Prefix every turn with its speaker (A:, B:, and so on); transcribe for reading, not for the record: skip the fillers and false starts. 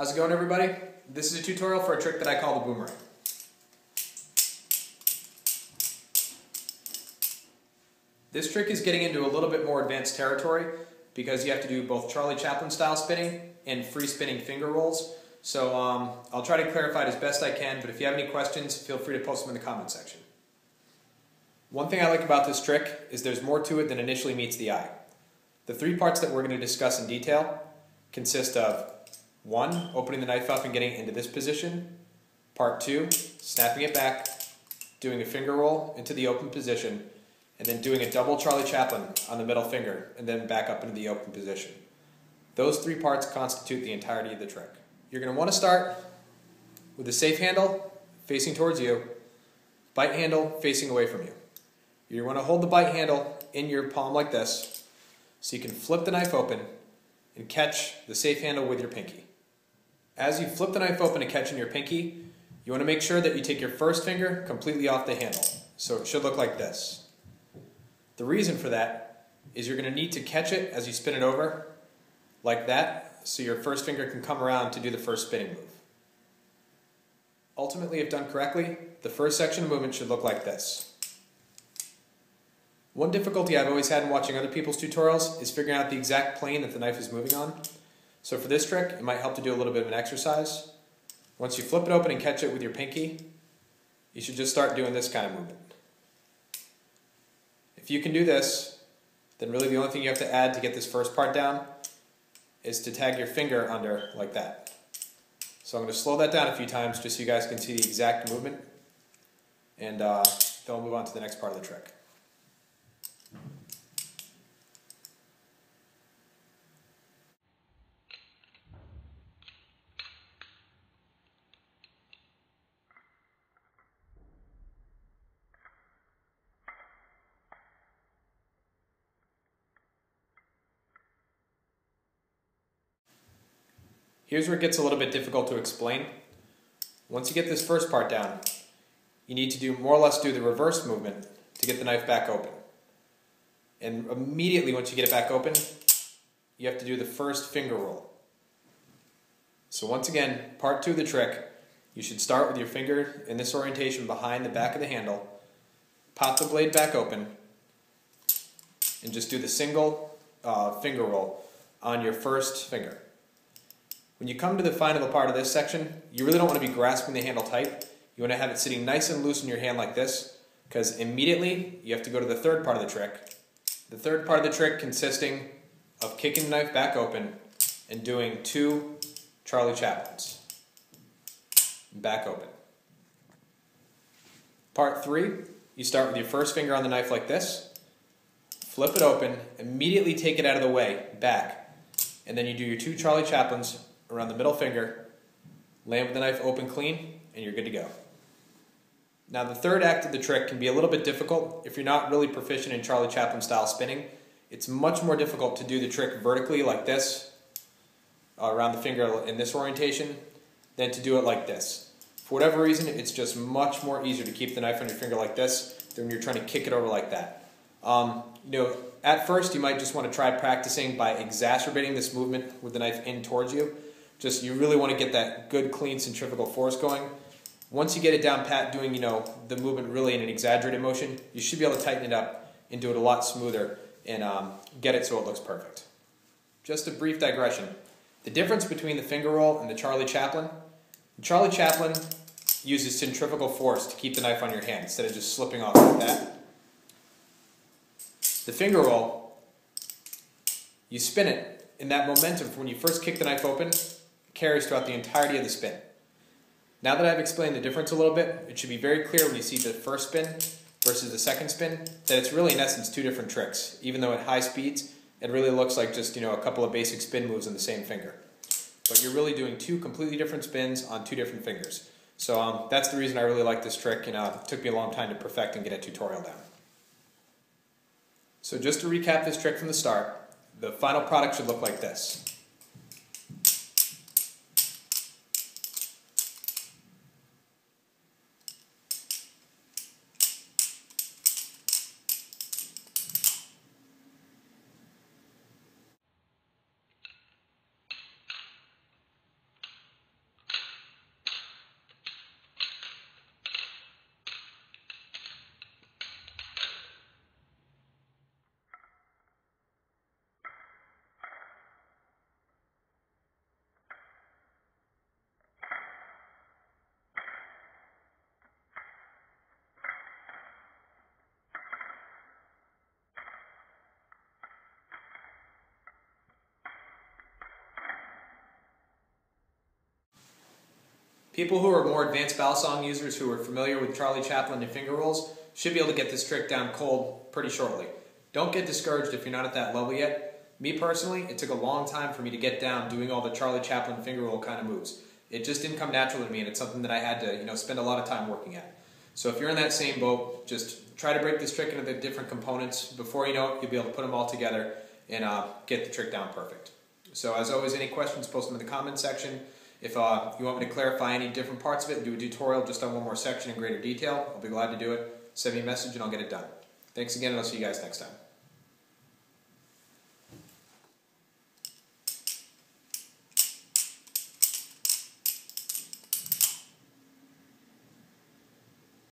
A: How's it going, everybody? This is a tutorial for a trick that I call the boomerang. This trick is getting into a little bit more advanced territory because you have to do both Charlie Chaplin style spinning and free spinning finger rolls. So I'll try to clarify it as best I can, but if you have any questions, feel free to post them in the comment section. One thing I like about this trick is there's more to it than initially meets the eye. The three parts that we're going to discuss in detail consist of 1. Opening the knife up and getting it into this position. Part 2. Snapping it back, doing a finger roll into the open position, and then doing a double Charlie Chaplin on the middle finger, and then back up into the open position. Those three parts constitute the entirety of the trick. You're going to want to start with a safe handle facing towards you, bite handle facing away from you. You want to hold the bite handle in your palm like this, so you can flip the knife open and catch the safe handle with your pinky. As you flip the knife open and catch in your pinky, you want to make sure that you take your first finger completely off the handle. So it should look like this. The reason for that is you're going to need to catch it as you spin it over, like that, so your first finger can come around to do the first spinning move. Ultimately, if done correctly, the first section of movement should look like this. One difficulty I've always had in watching other people's tutorials is figuring out the exact plane that the knife is moving on. So for this trick, it might help to do a little bit of an exercise. Once you flip it open and catch it with your pinky, you should just start doing this kind of movement. If you can do this, then really the only thing you have to add to get this first part down is to tag your finger under like that. So I'm going to slow that down a few times just so you guys can see the exact movement, and then we'll move on to the next part of the trick. Here's where it gets a little bit difficult to explain. Once you get this first part down, you need to do more or less do the reverse movement to get the knife back open. And immediately once you get it back open, you have to do the first finger roll. So once again, part 2 of the trick, you should start with your finger in this orientation behind the back of the handle, pop the blade back open, and just do the single finger roll on your first finger. When you come to the final part of this section, you really don't want to be grasping the handle tight. You want to have it sitting nice and loose in your hand like this, because immediately you have to go to the third part of the trick. The third part of the trick consisting of kicking the knife back open and doing 2 Charlie Chaplins. Back open. Part 3, you start with your first finger on the knife like this, flip it open, immediately take it out of the way, back, and then you do your 2 Charlie Chaplins around the middle finger, land with the knife open clean, and you're good to go. Now the third act of the trick can be a little bit difficult if you're not really proficient in Charlie Chaplin style spinning. It's much more difficult to do the trick vertically like this, around the finger in this orientation, than to do it like this. For whatever reason, it's just much more easier to keep the knife on your finger like this than when you're trying to kick it over like that. At first you might just want to try practicing by exacerbating this movement with the knife in towards you. You really want to get that good, clean, centrifugal force going. Once you get it down pat, doing the movement really in an exaggerated motion, you should be able to tighten it up and do it a lot smoother and get it so it looks perfect. Just a brief digression. The difference between the finger roll and the Charlie Chaplin uses centrifugal force to keep the knife on your hand instead of just slipping off like that. The finger roll, you spin it, and that momentum from when you first kick the knife open carries throughout the entirety of the spin. Now that I've explained the difference a little bit, it should be very clear when you see the first spin versus the second spin that it's really in essence 2 different tricks. Even though at high speeds, it really looks like just a couple of basic spin moves on the same finger. But you're really doing 2 completely different spins on 2 different fingers. So that's the reason I really like this trick, and it took me a long time to perfect and get a tutorial down. So just to recap this trick from the start, the final product should look like this. People who are more advanced Balisong users who are familiar with Charlie Chaplin and finger rolls should be able to get this trick down cold pretty shortly. Don't get discouraged if you're not at that level yet. Me personally, it took a long time for me to get down doing all the Charlie Chaplin finger roll kind of moves. It just didn't come natural to me, and it's something that I had to, spend a lot of time working at. So if you're in that same boat, just try to break this trick into the different components. Before you know it, you'll be able to put them all together and get the trick down perfect. So as always, any questions, post them in the comments section. If you want me to clarify any different parts of it and do a tutorial just on one more section in greater detail, I'll be glad to do it. Send me a message and I'll get it done. Thanks again, and I'll see you guys next time.